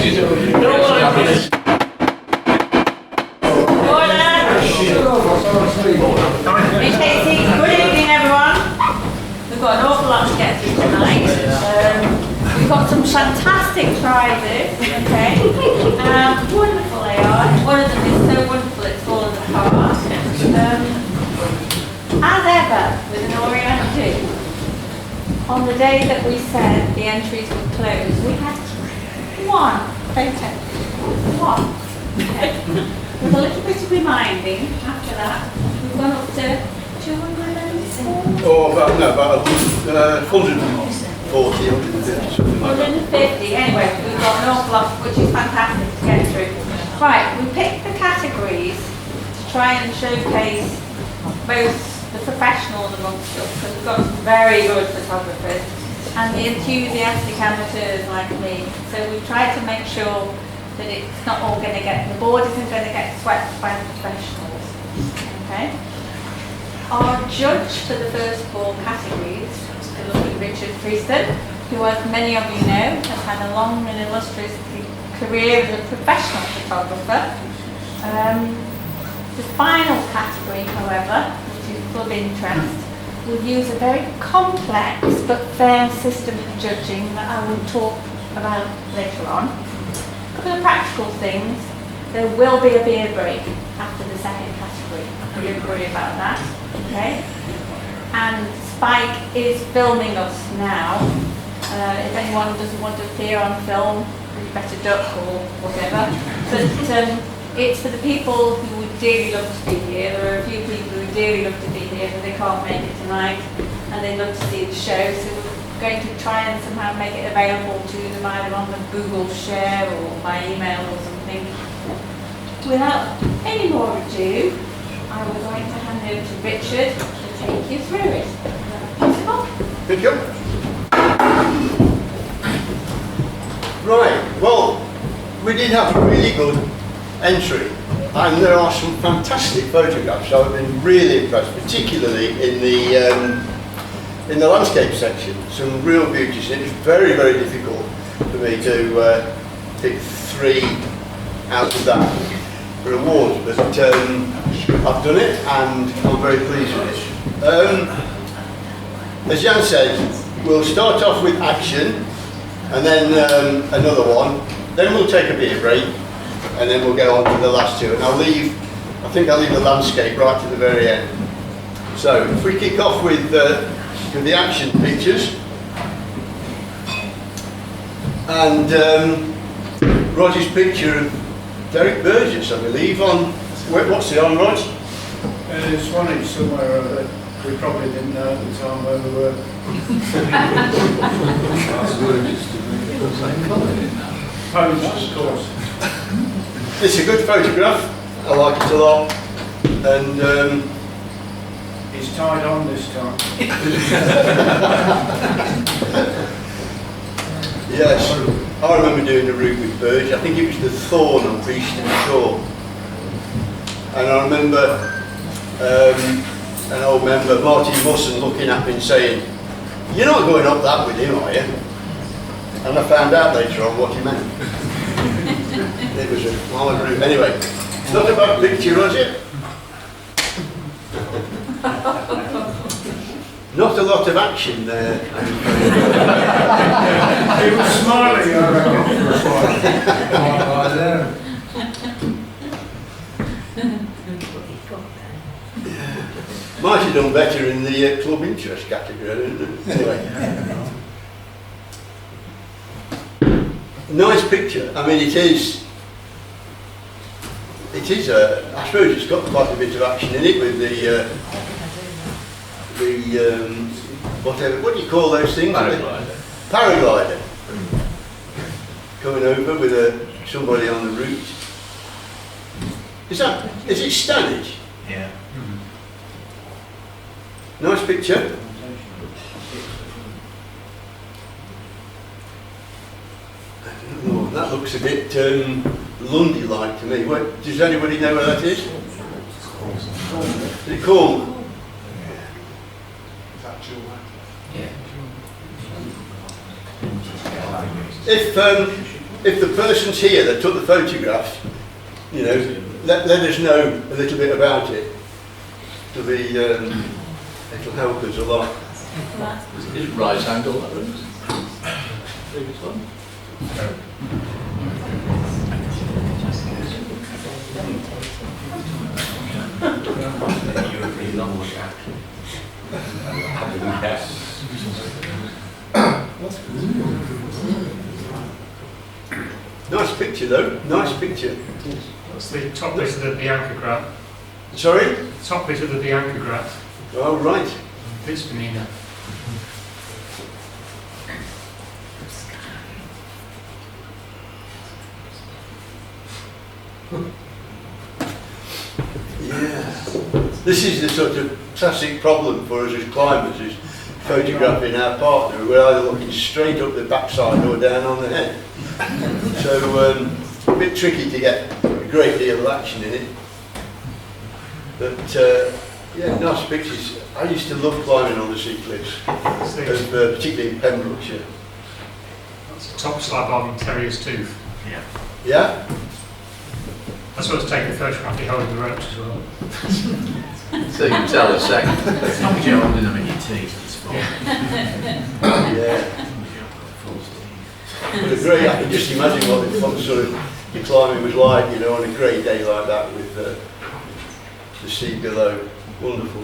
Good evening, everyone. We've got an awful lot to get through tonight. We've got some fantastic prizes, okay? Wonderful they are. One of them is so wonderful it's fallen apart. As ever, with an Oread do, on the day that we said the entries would close, we had one photo. One. Okay. With a little bit of reminding after that, we've gone up to 204. Oh, about 140, 150, something like that. 150. Anyway, we've got an awful lot, which is fantastic to get through. Right, we picked the categories to try and showcase both the professionals amongst us, because we've got some very good photographers, and the enthusiastic amateurs like me. So we've tried to make sure that it's not all going to get, the board isn't going to get swept by the professionals. Okay? Our judge for the first 4 categories is the lovely Richard Freestone, who, as many of you know, has had a long and illustrious career as a professional photographer. The final category, however, which is club interest, will use a very complex but fair system of judging that I will talk about later on. A couple of practical things. There will be a beer break after the second category. Don't worry about that. Okay? And Spike is filming us now. If anyone doesn't want to appear on film, you better duck or whatever. But it's for the people who would dearly love to be here. There are a few people who dearly love to be here, but they can't make it tonight, and they love to see the show. So we're going to try and somehow make it available to them either on the Google Share or by email or something. Without any more ado, I will going to hand over to Richard to take you through it. Is that possible? Thank you. Right, well, we did have a really good entry, and there are some fantastic photographs. I've been really impressed, particularly in the landscape section. Some real beauties. It was very, very difficult for me to pick 3 out of that for awards, but I've done it and I'm very pleased with it. As Jan said, we'll start off with action and then another one, then we'll take a beer break and then we'll go on to the last 2, and I think I'll leave the landscape right to the very end. So if we kick off with the action pictures, and Roger's picture of Derek Burgess, I believe, on, what's it on, Rog? It's one somewhere that we probably didn't know at the time where we were. Poses, of course. It's a good photograph, I like it a lot, and he's tied on this time. yes, I remember doing a route with Burge. I think it was the Thorn on Freestone Shore, and I remember an old member, Martin Musson, looking at me and saying, "You're not going up that with him, are you?" And I found out later on what he meant. It was a hard route. Anyway, not a bad picture, was it? Not a lot of action there. He was smiling, I reckon. Might have done better in the club interest category. Anyway. Nice picture. I mean, it is I suppose it's got quite a bit of action in it with the whatever, what do you call those things? Paraglider. Coming over with somebody on the route. Is it Stanage? Yeah. Nice picture. I don't know, that looks a bit Lundy-like to me. Does anybody know where that is? Is it Cornwall? If if the person's here that took the photograph, you know, let us know a little bit about it. It'll help us a lot. Is it right angle that room? Previous one? You're a pretty long one, actually. Yes. Nice picture though, nice picture. That's the top bit of the Bianca graph. Sorry? Top bit of the Bianca graph. Oh, right. It's Benina. Yeah. This is the sort of classic problem for us as climbers, is photographing our partner. We're either looking straight up the backside or down on the head. So a bit tricky to get a great deal of action in it. But yeah, nice pictures. I used to love climbing on the sea cliffs, particularly in Pembrokeshire. That's the top slab on Terrier's Tooth. Yeah. Yeah? That's what's taking a photograph behind the ropes as well. So you can tell a second. As long as you're holding them in your teeth, it's fine. Yeah. But a great, I can just imagine what the sort of the climbing was like, you know, on a great day like that with the sea below. Wonderful.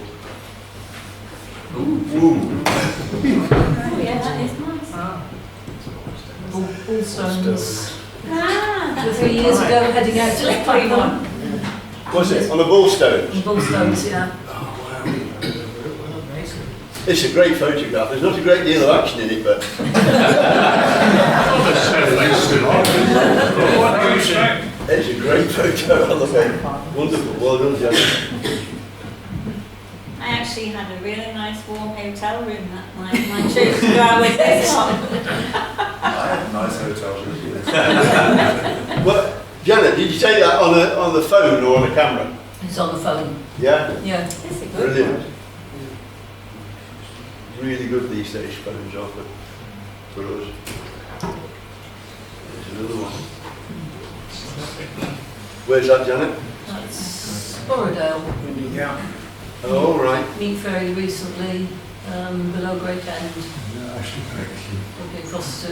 Ooh. Oh, yeah, that is nice. Allstones. Ah, 2 or 3 years ago, heading out to the one. Was it? On the Bullstones? Allstones, yeah. It's a great photograph. There's not a great deal of action in it, but it's a great photo. I love it. Wonderful. Well done, Janet. I actually had a really nice warm hotel room that night. My choose to go out with this on. I had a nice hotel room. Well, Janet, did you take that on the phone or on a camera? It's on the phone. Yeah? Yeah. This is good. Brilliant. Really good these days, phones are for us. There's another one. Where's that, Janet? That's Oread. Yeah. Oh, all right. Meet very recently, below Great End. Looking across to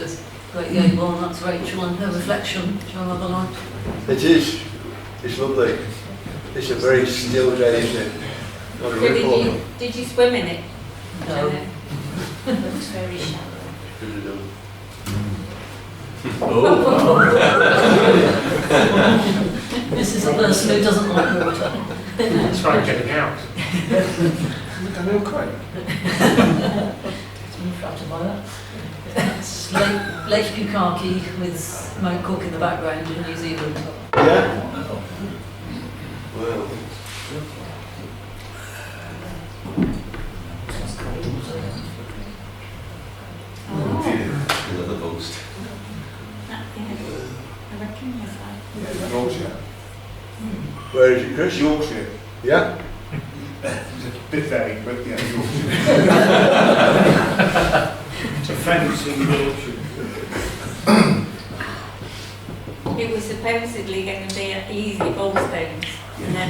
Great Gable, and that's Rachel and her reflection during the night. It is. It's lovely. It's a very still day, isn't it? Not a So ripple. did you swim in it? No. Janet? Looks very shallow. Could have done. This is a person who doesn't like water. Let's try getting out. Daniel Craig. I'm flattered by that. It's Lake Pukaki with Mount Cook in the background in New Zealand. Yeah? Well. Another post. That, yeah, I recognise that. Yeah, Yorkshire. Where is it, Chris? Yorkshire. Yeah? It's a bit vague, but yeah, Yorkshire. It's a fancy Yorkshire. It was supposedly going to be an easy ballstones, and then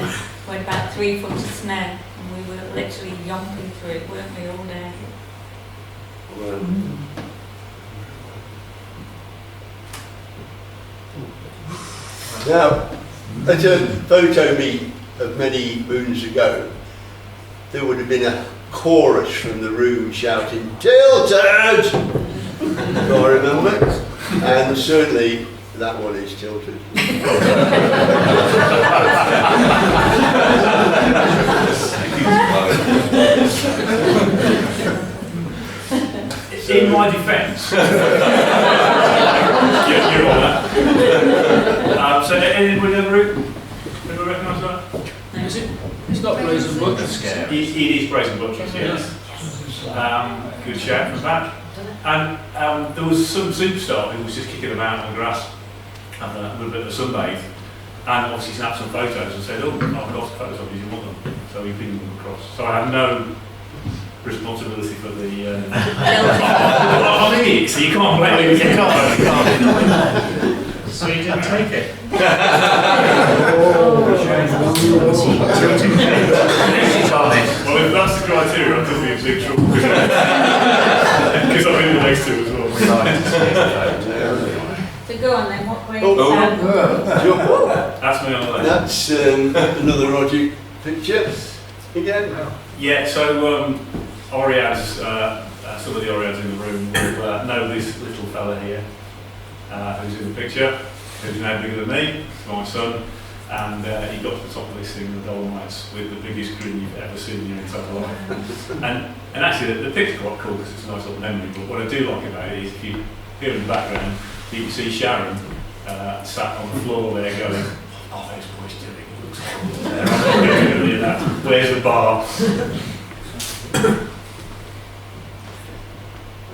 we had about 3 foot of snow, and we were literally yomping through it, weren't we, all day? Well. Now, at a photo meet of many moons ago, there would have been a chorus from the room shouting, "Tilted!" if I remember. And certainly that one is tilted. In my defence, you're on that. So, anyone ever recognise that? Is it? It's not Brazen Butcher's scare. It is Brazen Butchers, yes. Good shout from that. And there was some superstar who was just kicking about on the grass, having a little bit of a sunbathe, and obviously snapped some photos and said, "Oh, I've got photos of you, do you want them?" So we pinged them across. So I have no responsibility for the. I'm an idiot, so you can't blame me. You can't. So you didn't take it? Well, if that's the criteria, I'm going to be in big trouble. Because I'm in the next two as well. So go on then, what grade Oh, is that? Jump up. That's me on the left. That's another Roger picture again. Yeah, so Oread's, some of the Oreads in the room will know this little fella here, who's in the picture, who's now bigger than me, my son, and he got to the top of this thing in the Dolomites with the biggest grin you've ever seen in your entire life. and actually the picture's quite cool because it's a nice little memory, but what I do like about it is if you hear in the background, you can see Sharon sat on the floor there going, oh, those boys doing it, looks horrible. Where's the bar?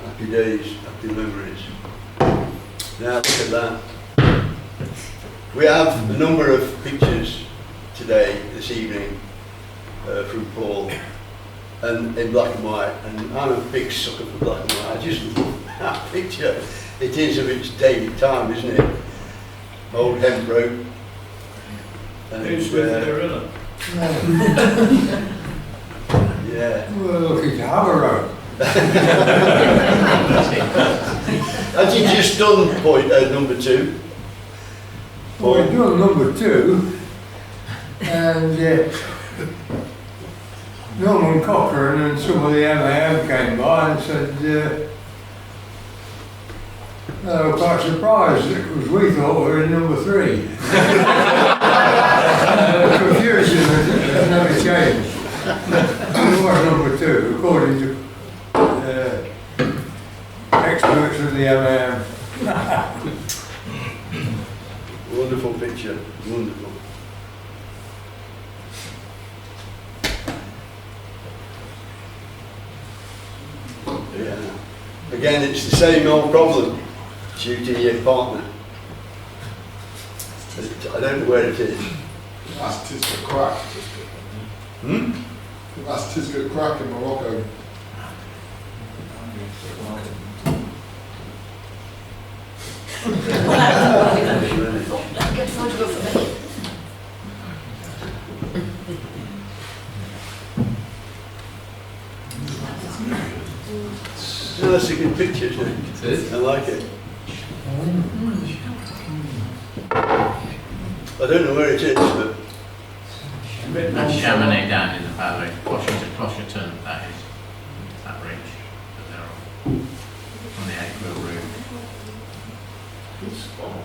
Happy days, happy memories. Now look at that. We have a number of pictures today, this evening, from Paul, and in black and white. And I'm a big sucker for black and white. I just love that picture. It is of its dated time, isn't it? Old hemp rope. Who's with the gorilla? Yeah. Well, look, it's Haverrow. Has he just done number 2? Well, we've done number 2, and Norman Cochrane and some of the MAM came by and said they were quite surprised because we thought we were in number 3. Confusion has never changed. It was number 2, according to experts of the MAM. Wonderful picture, wonderful. Yeah. Again, it's the same old problem. Shooting your partner. I don't know where it is. That's Tisca Crack. That's Tisca Crack in Morocco. Get a photograph of me. No, that's a good picture, isn't it? It is. I like it. I don't know where it is, but That's Chamonix down in the valley. Clocherton, that is. That ridge that they're on the Edgeville route. Good spot.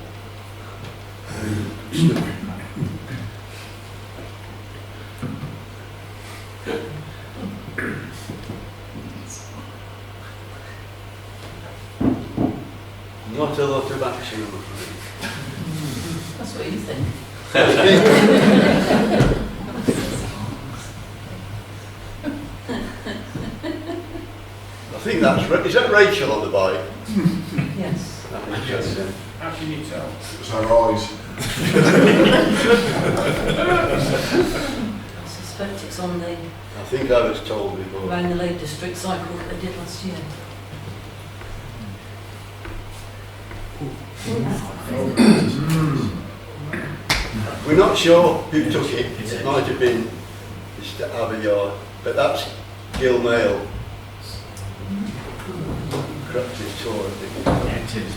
not a lot of action, I'm afraid. That's what you think. I think that's is that Rachel on the bike? Yes. I think so, yeah. How can you tell? It's her eyes. I suspect it's on the I think I was told before. around the Lake District cycle that they did last year. We're not sure who took it. It might have been Mr. Aveyard, but that's Gil Mail. Corrupted tour, I think. Yeah, it is.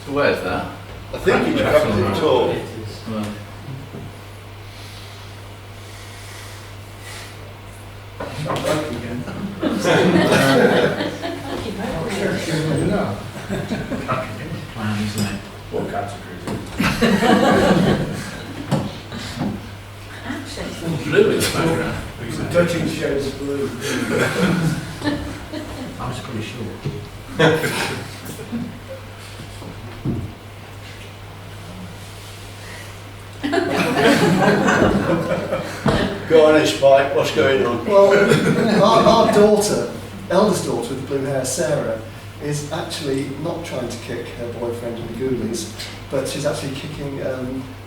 So where's that? I think it's Corrupted tour. Well, Not back again. Thank you very much. plan, isn't it? What category? Actually, Blue in the background. Touching shades of blue. I was pretty sure. Go on, Spike, what's going on? Well, our daughter, eldest daughter with blue hair, Sarah, is actually not trying to kick her boyfriend in the ghoulies, but she's actually kicking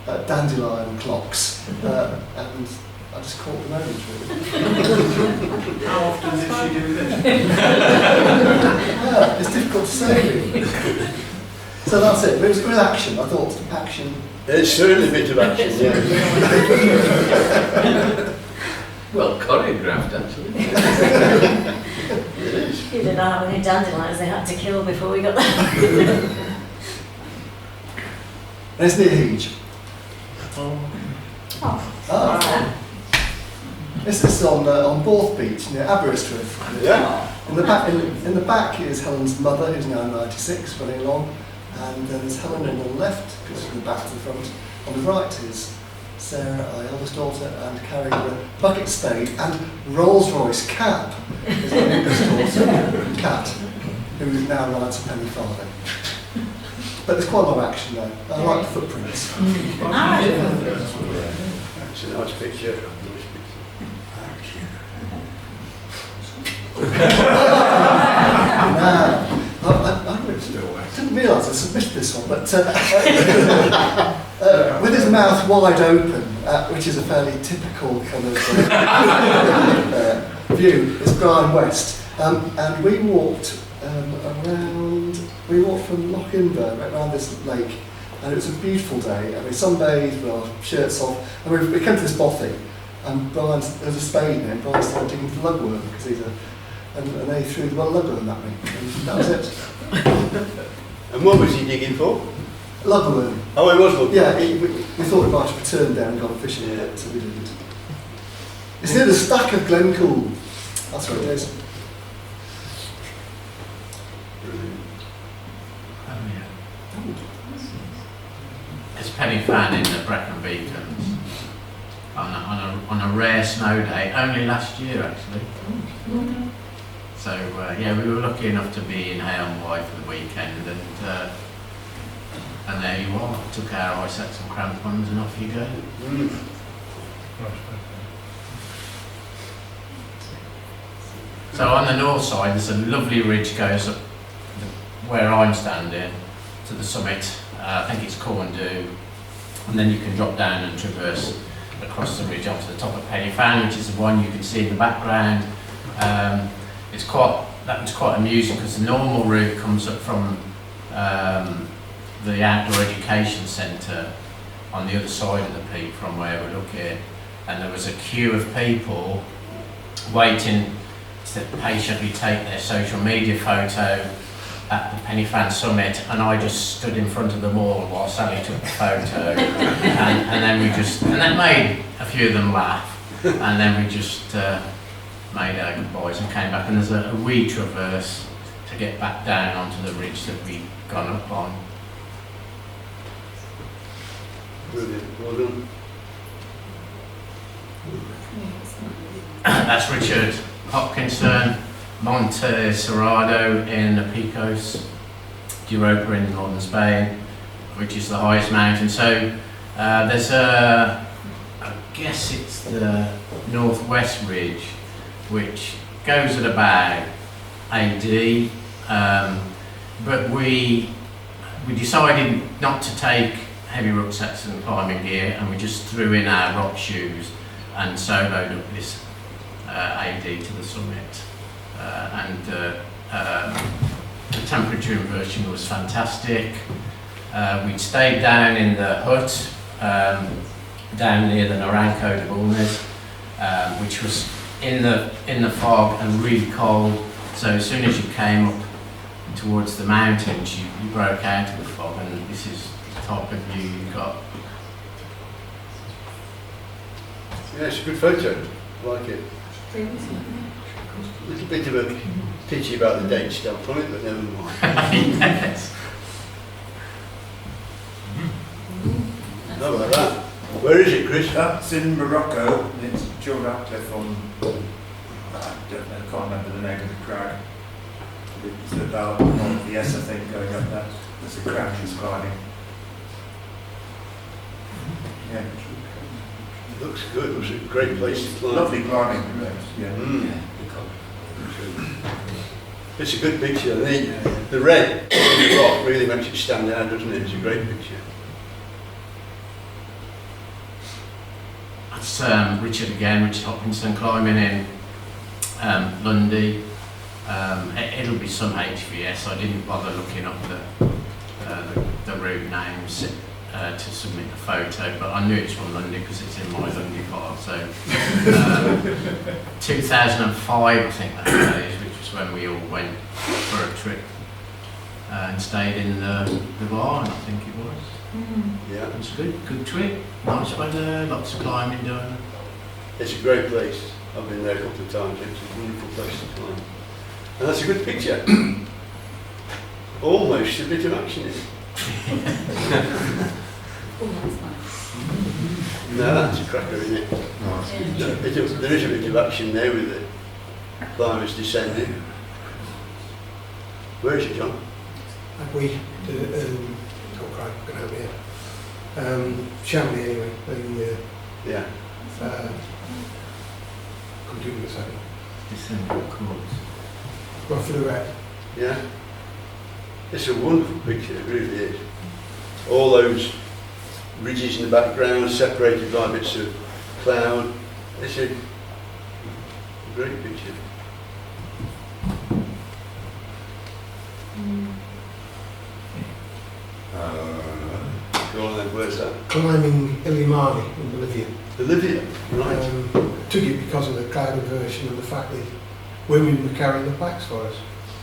dandelion clocks. And I just caught the moment really. How often did she do this? Yeah, it's difficult to say really. So that's it. But it was good action. I thought action. It's certainly a bit of action, yeah. Well choreographed, actually. It is. You didn't know how many dandelions they had to kill before we got there. And it's near Hege. Oh. Ah. This is on Borth Beach near Aberystwyth. Yeah. In the back is Helen's mother, who's now 96, running along, and then there's Helen on the left, goes from the back to the front. On the right is Sarah, our eldest daughter, and carrying the bucket spade and Rolls Royce cap is my youngest daughter, Kat, who now rides a penny farthing. But there's quite a lot of action there. I like the footprints. It's a nice picture. I didn't realise I submitted this one, but with his mouth wide open, which is a fairly typical kind of view, is Brian West. And we walked from Loch Inver right around this lake, and it was a beautiful day, and we sunbathed with our shirts off, and we came to this bothy, and there was a spade in it, and Brian started digging for lugworm, because he's and they threw the lugworm at me, and that was it. And what was he digging for? Lugworm. Oh, it was lugworm. Yeah, we thought it might have returned there and gone fishing with it, so we didn't. It's near the stack of Glencool. That's where it is. Oh, yeah. It's penny fan in the Brecon Beacons on a rare snow day, only last year actually. So yeah, we were lucky enough to be in Hay on Wye for the weekend, and there you are. Took our ice sets and crampons and off you go. So on the north side, there's a lovely ridge goes up where I'm standing to the summit. I think it's Corndoo, and then you can drop down and traverse across the ridge onto the top of Penny Fan, which is the one you can see in the background. That was quite amusing because the normal route comes up from the outdoor education centre on the other side of the peak from where we're looking, and there was a queue of people waiting to patiently take their social media photo at the Penny Fan summit, and I just stood in front of them all while Sally took the photo, and then that made a few of them laugh, and then we just made our goodbyes and came back, and there's a wee traverse to get back down onto the ridge that we'd gone up on. Brilliant. Well done. That's Richard Hopkinson, Monte Serrado in the Picos de Europa in northern Spain, which is the highest mountain. So there's I guess it's the northwest ridge, which goes at about AD, but we decided not to take heavy rucksacks and climbing gear, and we just threw in our rock shoes and soloed up this AD to the summit. The temperature inversion was fantastic. We'd stayed down in the hut down near the Naranco de Bulnes, which was in the fog and really cold. So as soon as you came up towards the mountains, you broke out of the fog, and this is the type of view you got. Yeah, it's a good photo. I like it. A little bit of a pity about the date stamp on it, but never mind. Yes. How about that? Where is it, Chris? That's in Morocco, and it's Joe Ratcliffe on, I can't remember the name of the crag. It's about yes, I think, going up there. There's a crag she's climbing. Yeah. It looks good. It was a great place to climb. Lovely climbing place, yeah. It's a good picture. The red on the rock really makes it stand out, doesn't it? It's a great picture. That's Richard again, Richard Hopkinson, climbing in Lundy. It'll be some HVS. I didn't bother looking up the route names to submit the photo, but I knew it's from Lundy because it's in my Lundy file. So 2005, I think that is, which was when we all went for a trip and stayed in the barn, I think it was. Yeah. It was a good trip, nice weather, lots of climbing done. It's a great place. I've been there a couple of times. It's a wonderful place to climb. And that's a good picture. Almost a bit of action in it. Oh, that's nice. No, that's a cracker, isn't it? There is a bit of action there with the climbers descending. Where is it, John? We did oh crap, I'm going to help me here. Shamley anyway, Yeah. could do with a second. December, of course. Well, for the red. Yeah. It's a wonderful picture, it really is. All those ridges in the background, separated by bits of cloud. It's a great picture. Go on then, where's that? Climbing Illimani in Bolivia. Bolivia, right. Took it because of the cloud inversion and the fact that women were carrying the packs for us.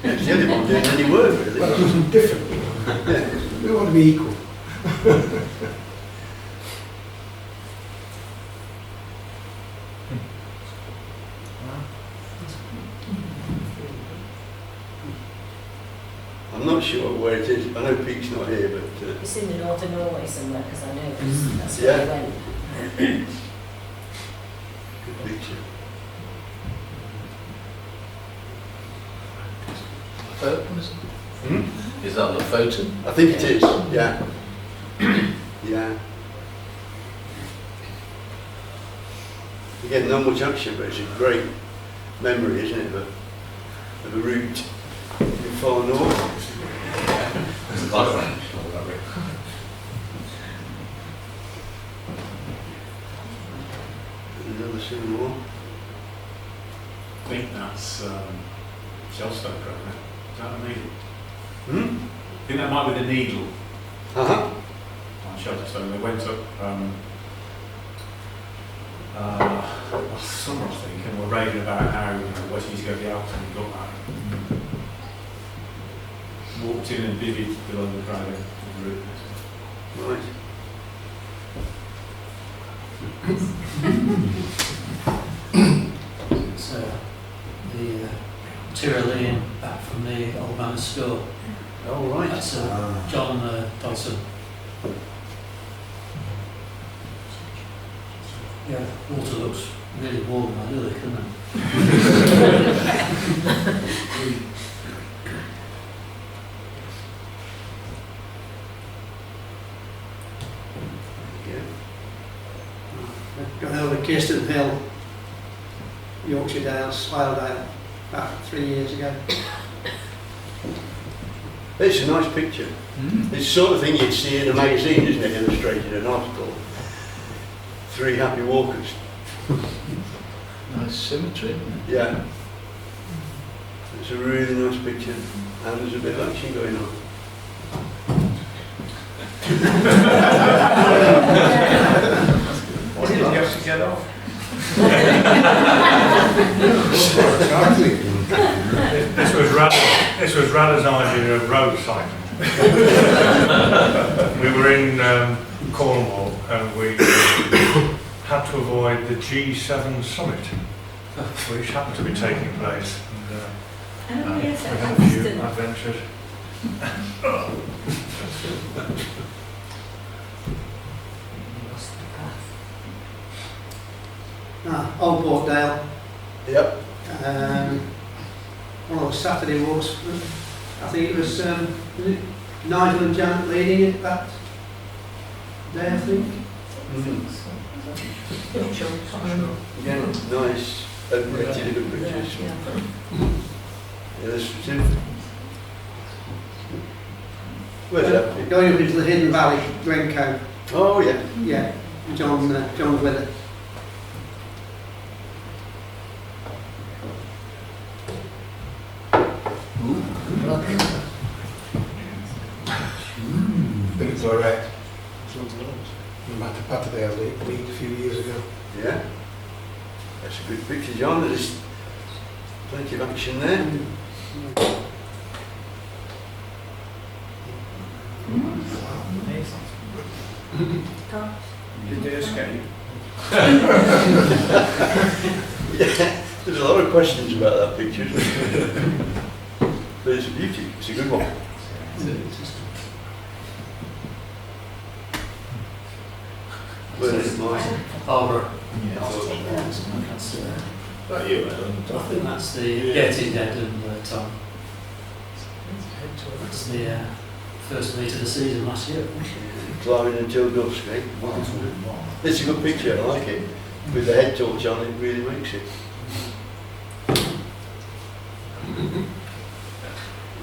Yeah, it's the only one doing any work, really. Well, it was different. Yeah. We want to be equal. I'm not sure where it is. I know Pete's not here, but It's in the north of Norway somewhere, because I know that's Yeah. where they went. good picture. Is that the photo? I think it is, yeah. Yeah. Again, not much action, but it's a great memory, isn't it, of a route in far north. There's a background. Another similar one. I think that's Shellstone, isn't it? Is that a needle? I think that might be the needle Uh-huh. on Shellstone. They went up last summer, I think, and were raving about how West used to go to the Alps and got that. Walked in and bivvied below the crowd of the route. Right. So the Tyrolean back from the old man's store. Oh, right. That's John Dodson. Yeah, water looks really warm. I really couldn't. Got over Kirsten Hill, Yorkshire Dales, Swaledale, about 3 years ago. It's a nice picture. It's the sort of thing you'd see in a magazine, isn't it? Illustrated in an article. 3 happy walkers. Nice symmetry, isn't it? Yeah. It's a really nice picture, and there's a bit of action going on. What did you have to get off? This was Rada's idea of road cycling. We were in Cornwall and we had to avoid the G7 summit, which happened to be taking place. And, we had a few adventures. Old Portdale. Yep. One of those Saturday walks. I think it was Nigel and Janet leading it that day, I think. Again, nice, open-rated good pictures. Illustrative. Where's that? Going up into the Hidden Valley, Grencoe. Oh, yeah. Yeah, John's with it. It's Oread. This one's ours. Matt of the league a few years ago. Yeah. That's a good picture, John. There's plenty of action there. Did they escape? Yeah, there's a lot of questions about that picture. But it's a beauty. It's a good one. Where is mine? Arbor. Is that you, Alan? I think that's the getting dead and Tom. That's the first meet of the season last year. Climbing until dusk, eh? It's a good picture, I like it. With the head torch on, it really makes it.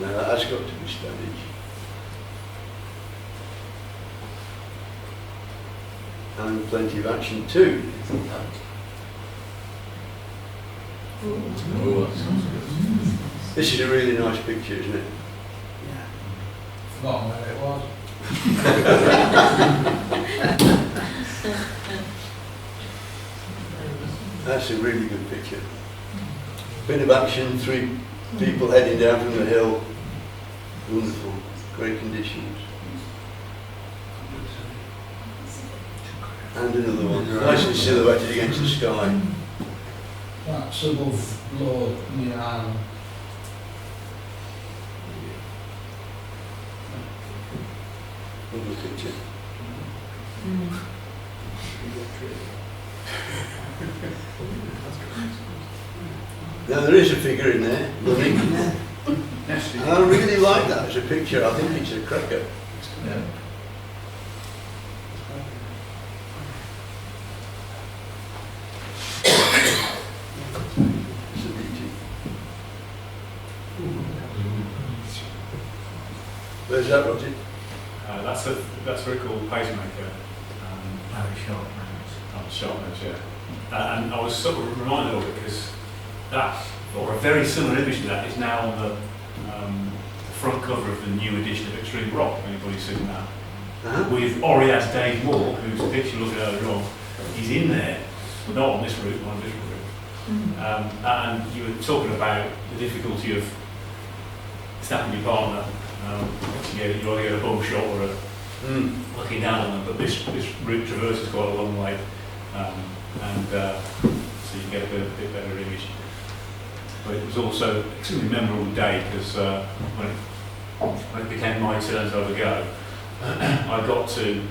Now that has got to be Spanish. And plenty of action too. This is a really nice picture, isn't it? Forgotten where it was. That's a really good picture. Bit of action, 3 people heading down from the hill. Wonderful, great conditions. And another one, nicely silhouetted against the sky. That's above Lord near Ireland. Lovely picture. Now there is a figure in there, running. And I really like that as a picture. I think it's a cracker. Yeah. It's a beauty. Where's that, Roger? That's very cool pacemaker. Very short. On the shot notes, yeah. And I was sort of reminded of it because that, or a very similar image to that, is now on the front cover of the new edition of Extreme Rock, if anybody's seen that. With Oread Dave Moore, whose picture looked earlier on. He's in there, not on this route, on a different route. And you were talking about the difficulty of snapping your partner. You either get a bum shot or a looking down on them, but this route traverses quite a long way, so you get a bit better image. But it was also an extremely memorable day because when it became my turn to have a go, I got to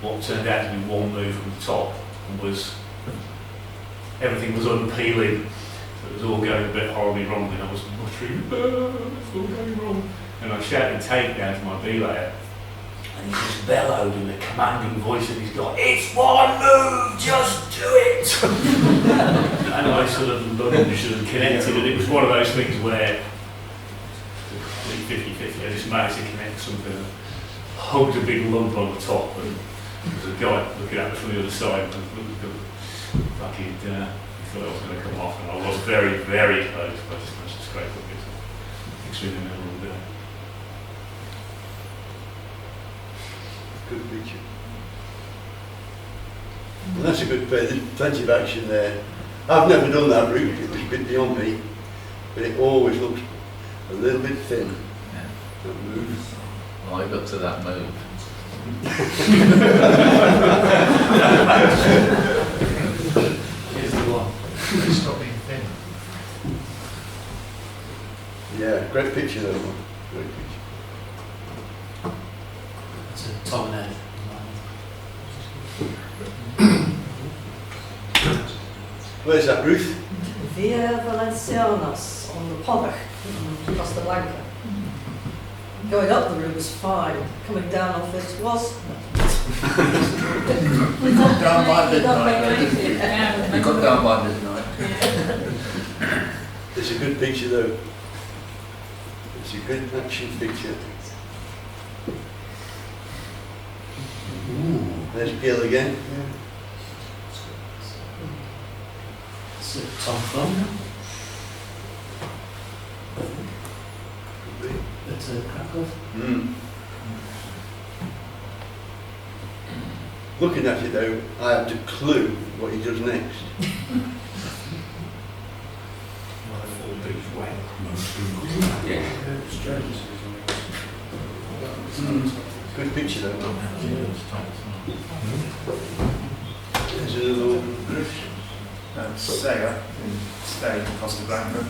what turned out to be one move from the top, and everything was unpeeling. So it was all going a bit horribly wrong, and I was muttering, it's all going wrong. And I shouted take down to my belayer. And he just bellowed in the commanding voice that he's got, "It's one move, just do it!" And I sort of lunged and connected, and it was one of those things where 50-50, I just managed to connect something and hugged a big lump on the top, and there was a guy looking at me from the other side, and fucking, he thought I was going to come off, and I was very, very close, but I just managed to scrape up it. Extremely memorable day. Good picture. And that's a good play. There's plenty of action there. I've never done that route. It was a bit beyond me, but it always looks a little bit thin. Yeah. That move. Well, I got to that move. Here's the one. Stop being thin. Yeah, great picture though. Great picture. It's a Tom and Ed. Where's that, Ruth? Via Valencianos on the Ponach, Costa Blanca. Going up the route was fine, coming down off it was We got down by midnight. Yeah. We got down by midnight. It's a good picture though. It's a good action picture. There's Gil again. It's a Tom Thumb. It's a Krakow. Looking at it though, I haven't a clue what he does next. Good picture though. There's a little Sarah, staying across the Blanford.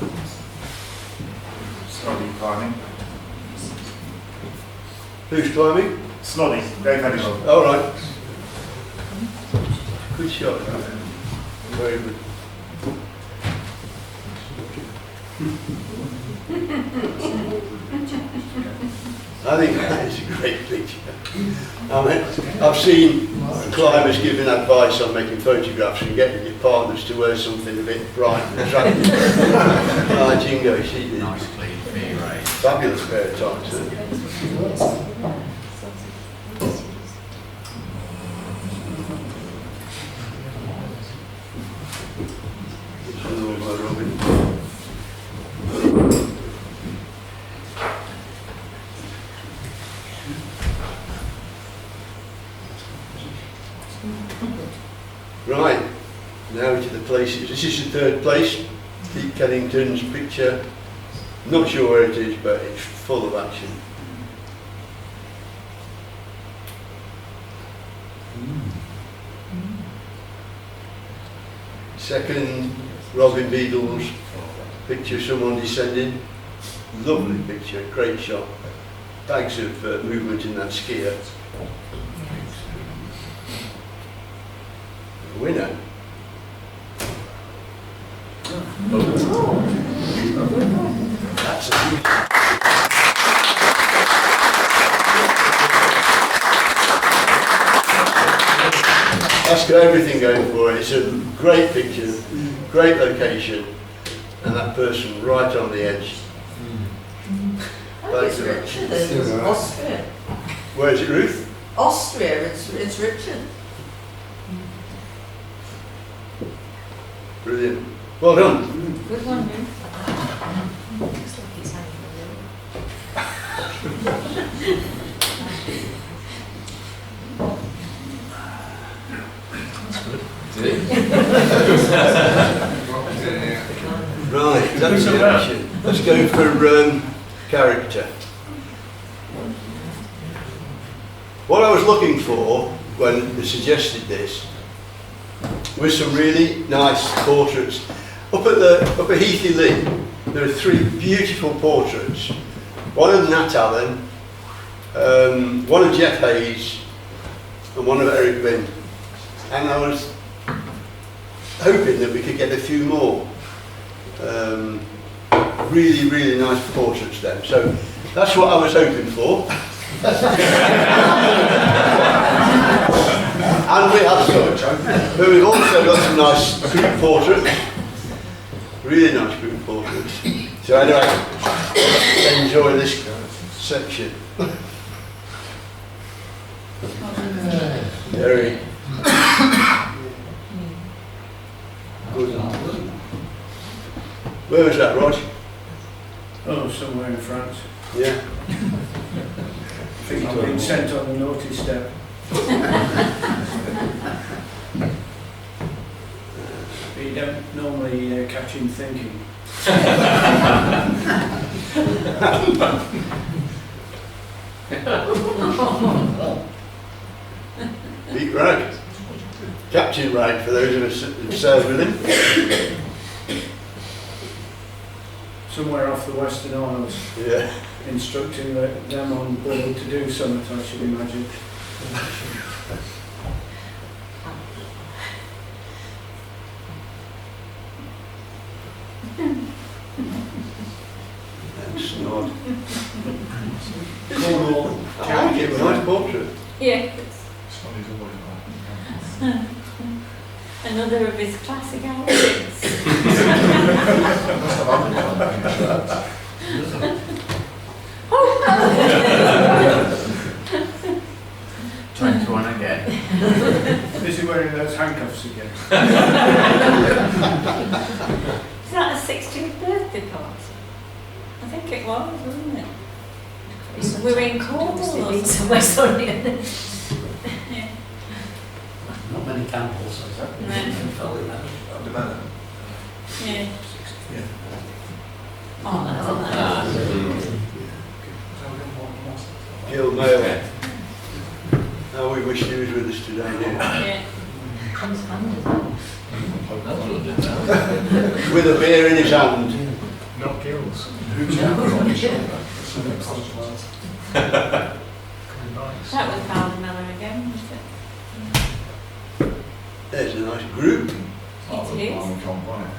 Snoddy climbing. Who's climbing? Snoddy, Dave Hannibal. All right. Good shot. Very good. I think that is a great picture. I mean, I've seen climbers giving advice on making photographs and getting your partners to wear something a bit bright and attractive. Jingo, she did. Nice clean feet, right? Fabulous pair of tights. Right, now to the places. This is the third place, Pete Kennington's picture. Not sure where it is, but it's full of action. Second, Robin Beadle's picture of someone descending. Lovely picture, great shot. Bags of movement in that skier. Winner. That's a That's got everything going for it. It's a great picture, great location, and that person right on the edge. It's Richard, it's Austria. Where is it, Ruth? Austria, it's Richard. Brilliant. Well done. Good one, Ruth. Looks like he's having Right, that's the action. Let's go for character. What I was looking for when they suggested this was some really nice portraits. Up at Heathy Lee, there are 3 beautiful portraits. One of Nat Allen, one of Jeff Hayes, and one of Eric Wynne. And I was hoping that we could get a few more really, really nice portraits then. So that's what I was hoping for. And we have some. But we've also got some nice group portraits. Really nice group portraits. So anyway, enjoy this section. Very good. Where was that, Rog? Oh, somewhere in France. Yeah. I think I've been sent on the naughty step. But you don't normally catch him thinking. Pete Ragg. Captain Ragg, for those of us who sailed with him. Somewhere off the Western Isles. Yeah. Instructing them on board to do something, I should imagine. That's not. Cornwall. I like it, nice portrait. Yeah. Sonny's always Another of his classic outfits. Trying to one again. Is he wearing those handcuffs again? Is that a 16th birthday party? I think it was, wasn't it? We were in Cornwall or something. somewhere, sorry. Yeah. many Campbells. On the manor. Yeah. Oh, that's on there. Jill Mail. How we wish he was with us today, dear. Yeah. Comes handy. That's what I did now. With a beer in his hand. Not gills. That was Ballymiller again, wasn't There's a nice group. It is. On combine.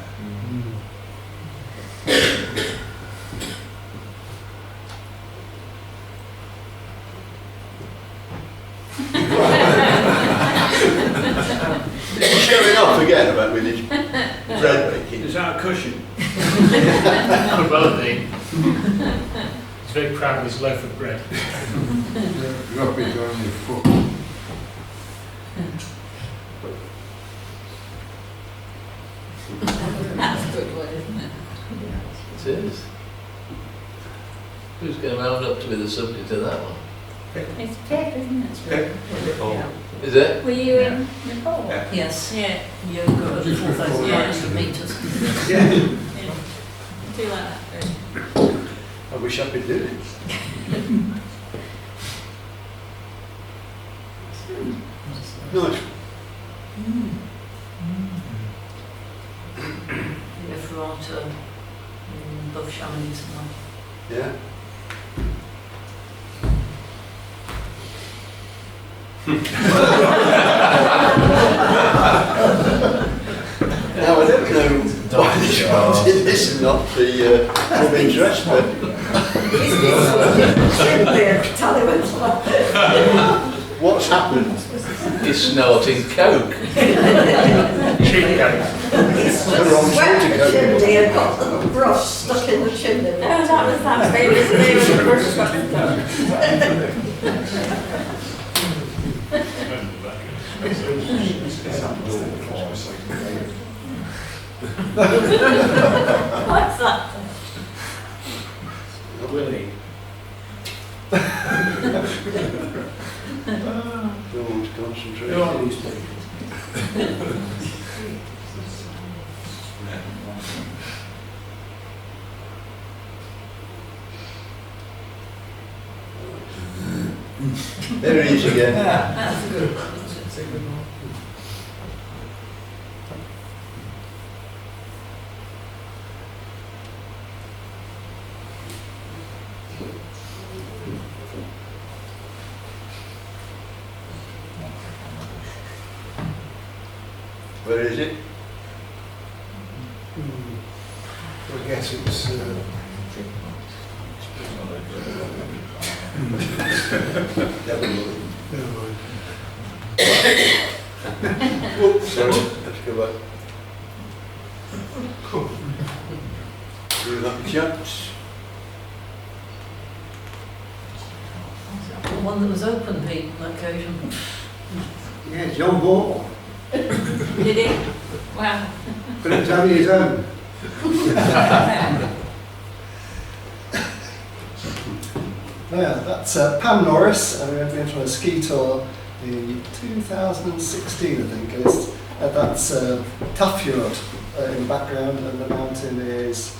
Showing off again about with his bread making. Is that a cushion? Could well have been. He's very proud of his loaf of bread. Rub it on your foot. That's a good one, isn't it? It is. Who's going to own up to be the subject of that one? It's Pip, isn't it? Yeah. Is it? Were you in Nepal? Yes. Yeah. Yoga at 4,900 metres. Yeah. Do like that, don't you? I wish I could do it. Nice. Yeah, Ferrata, above Chamonix somewhere. Yeah. Now I don't know why they wanted this and not the club interest, but what's happened? He's snorting coke. Cheap cake. They're on shorter coat. Chimney and got the brush stuck in the chimney. Oh, that was that famous day when the brush got stuck. What's that? Willie. Don't want to concentrate. Who are these people? There he is again. That's a good one. Where is it? I guess it's Oops, sorry. Let's go back. Do that, chaps. The one that was open, Pete, on that occasion. Yeah, John bought one. Did he? Wow. But it was only his own. yeah, that's Pam Norris, and we went on a ski tour in 2016, I think. And it's, that's Tafjord in the background, and the mountain is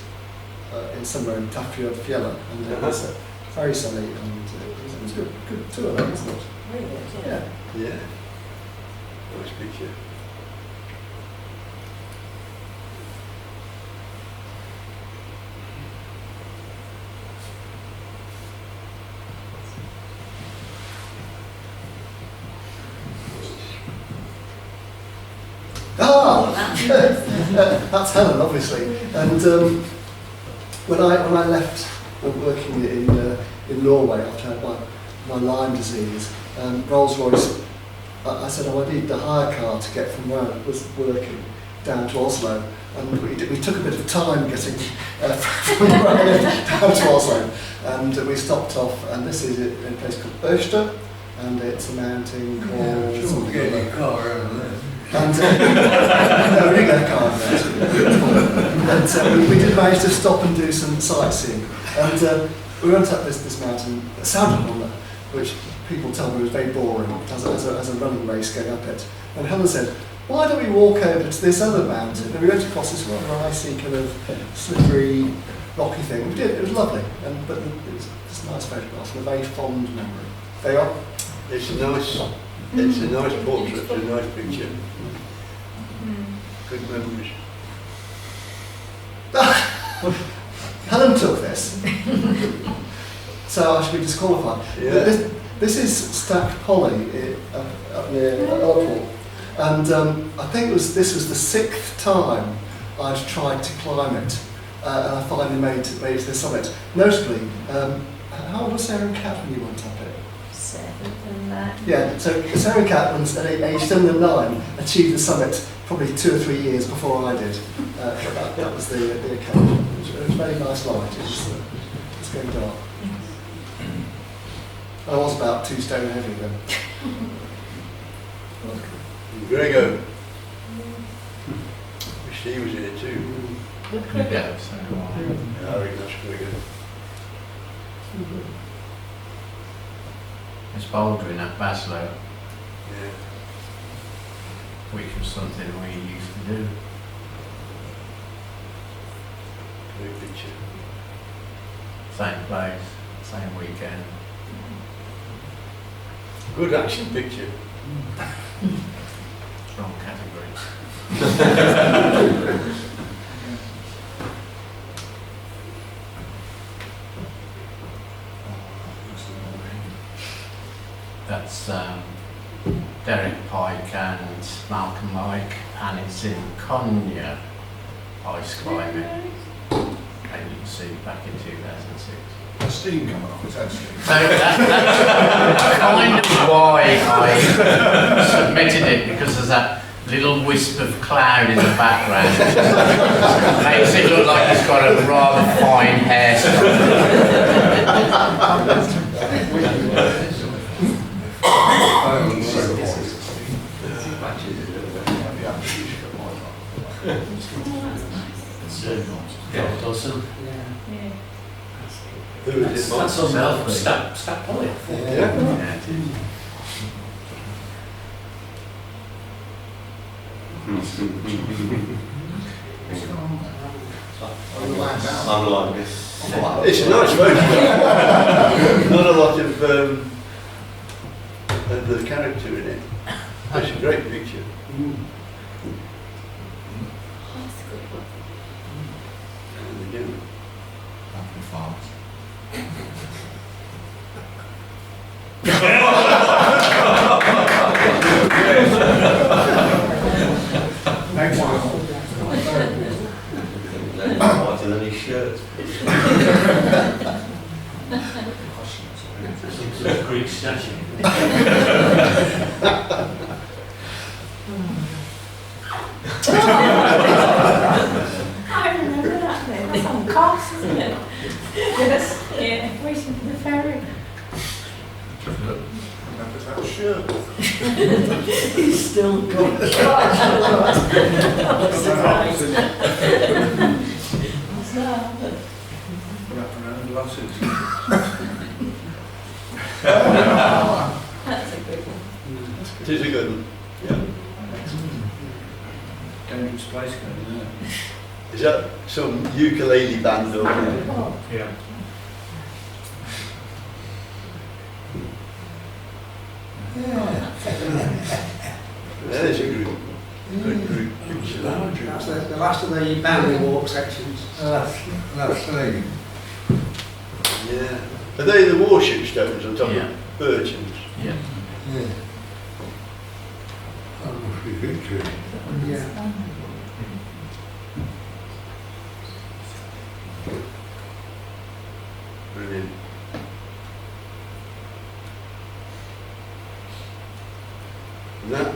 in somewhere in Tafjord Fjella, and it was very sunny, and it was a good tour, that, wasn't it? Really? Yeah. Yeah. Nice picture. That's Helen, obviously. And when I left working in Norway after I had my Lyme disease, Rolls-Royce, I said, oh, I need the hire car to get from where I was working down to Oslo. And we took a bit of time getting from where I lived down to Oslo. And we stopped off, and this is in a place called Ørsta, and it's a mountain called... Yeah, sure, get your car around there. And no, we didn't get a car there. And we did manage to stop and do some sightseeing. And we went up this mountain, sounded on which people tell me was very boring as a running race going up it. And Helen said, why don't we walk over to this other mountain? And we went across this rather icy, kind of slippery, rocky thing. We did, it was lovely, but it was just nice photographs and a very fond memory. There you are. It's a nice portrait, it's a nice picture. Good memories. Helen took this, so I should be disqualified. Yeah. This is Stack Polly up near Ockbrook, and I think this was the 6th time I've tried to climb it, and I finally made it to the summit. Notably, how old was Sarah and Kat when you went up it? 7 and that. Yeah, so Sarah and Kat, at age 7 and 9, achieved the summit probably 2 or 3 years before I did. That was the occasion. It was a very nice light. It was going dark. I was about 2 stone heavy then. Grego. Wish he was here too. Yeah, so I think that's Grego. it's bouldering at Baslow, Yeah. which was something we used to do. Great picture. Same place, same weekend. Good action picture. Wrong category. That's Derek Pike and Malcolm Mike, and it's in Konya ice climbing. And you can see back in 2006. The steam coming off its head. So that's kind of why I submitted it, because there's that little wisp of cloud in the background. Makes it look like it's got a rather fine hairstyle. Yeah, awesome. Who was it? That's on Stack Polly. Yeah. It's a nice photograph. Not a lot of the character in it. It's a great picture. And again. Next one. Whiter than his shirt. Some Greek statue. I remember that then. That's on Cox, isn't it? Yes, yeah, waiting for the ferry. Remember that shirt? He's still got the charge. What's that? Wrap around glasses. That's a good one. It is a good one. Yeah. Dangerous place going there. Is that some ukulele band over there? Yeah. That is a good group picture. That's the last of the boundary walk sections. That's three. Yeah. Are they the warship stones on top Yeah. of birchens? Yeah. Yeah. That must be victory. Yeah. Brilliant. And that,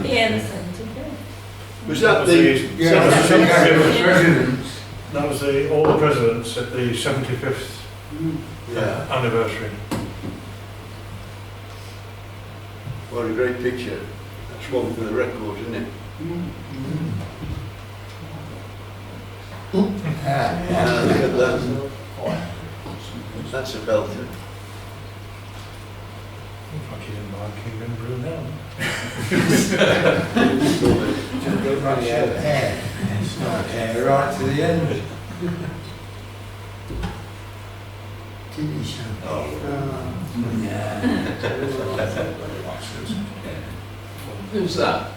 Yeah, the 75th. was that the... Yeah, that's the presidents. That was all the presidents at the 75th Yeah. anniversary. What a great picture. That's one for the record, isn't it? Yeah, look at that. That's a belter. Looks like he's in Viking and Brunel. It's not hair right to the end. Yeah. Who's that?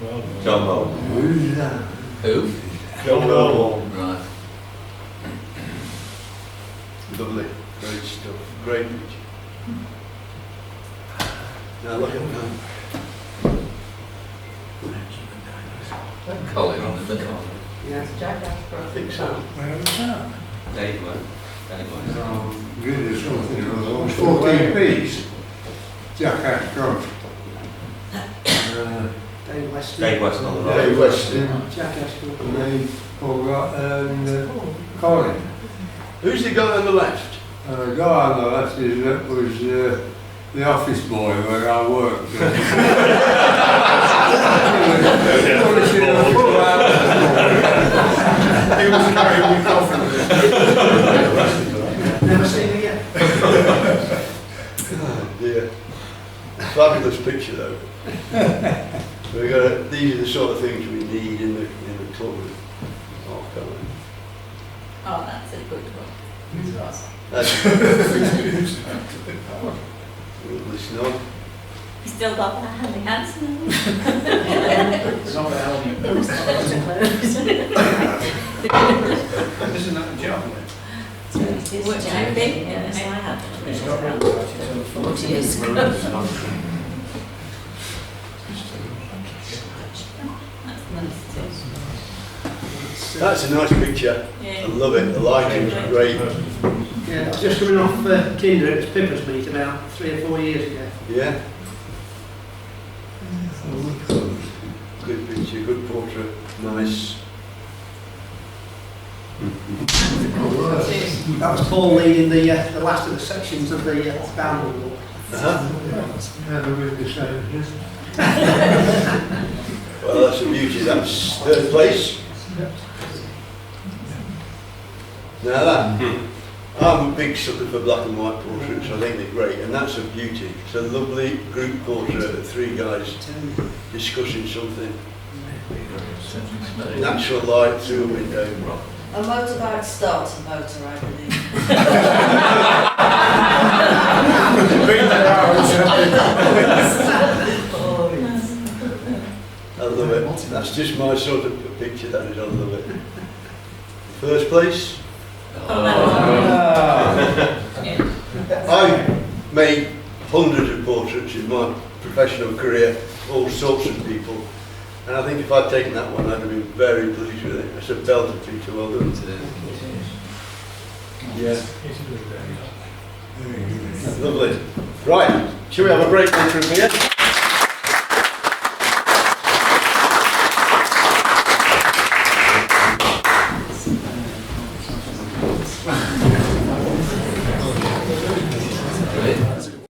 Well, John Moore. Who's that? Who? John Moore. Right. Lovely, great stuff, great picture. Now look at that. Colin on the middle. Yeah. Jack I think so. Where was that? Dave went. Really something on those 14p's. Jack Ashcroft. Dave Weston. Dave West on the right. Dave Weston. Jack Ashcroft. And then Colin. Who's the guy on the left? The guy on the left was the office boy where I worked. He was carrying me coffee. Never seen it yet. Oh dear. Fabulous picture though. These are the sort of things we need in the club. Oh, Oh, that's a good one. that's we'll listen on. You still got that handy Hansen? It's not the helmet. Isn't that the job? Which I think, yes, I have. It's got around 40 years ago. That's a nice picture. Yeah. I love it. The lighting's great. Yeah, I was just coming off Kinder, it was Pippa's meet about 3 or 4 years ago. Yeah. Good picture, good portrait. Nice. That was Paul leading the last of the sections of the boundary wall. Never really decided. Well, that's a beauty. That's third place. Now that, I'm a big sucker for black and white portraits. I think they're great, and that's a beauty. It's a lovely group portrait of 3 guys discussing something. Natural light through a window. A motorbike starts a motor, I believe. I love it. That's just my sort of picture, that is. I love it. First place. I've made hundreds of portraits in my professional career, all sorts of people, and I think if I'd taken that one, I'd have been very pleased with it. It's a belter picture, well done. Yeah. Lovely. Right, shall we have a break then for a beer?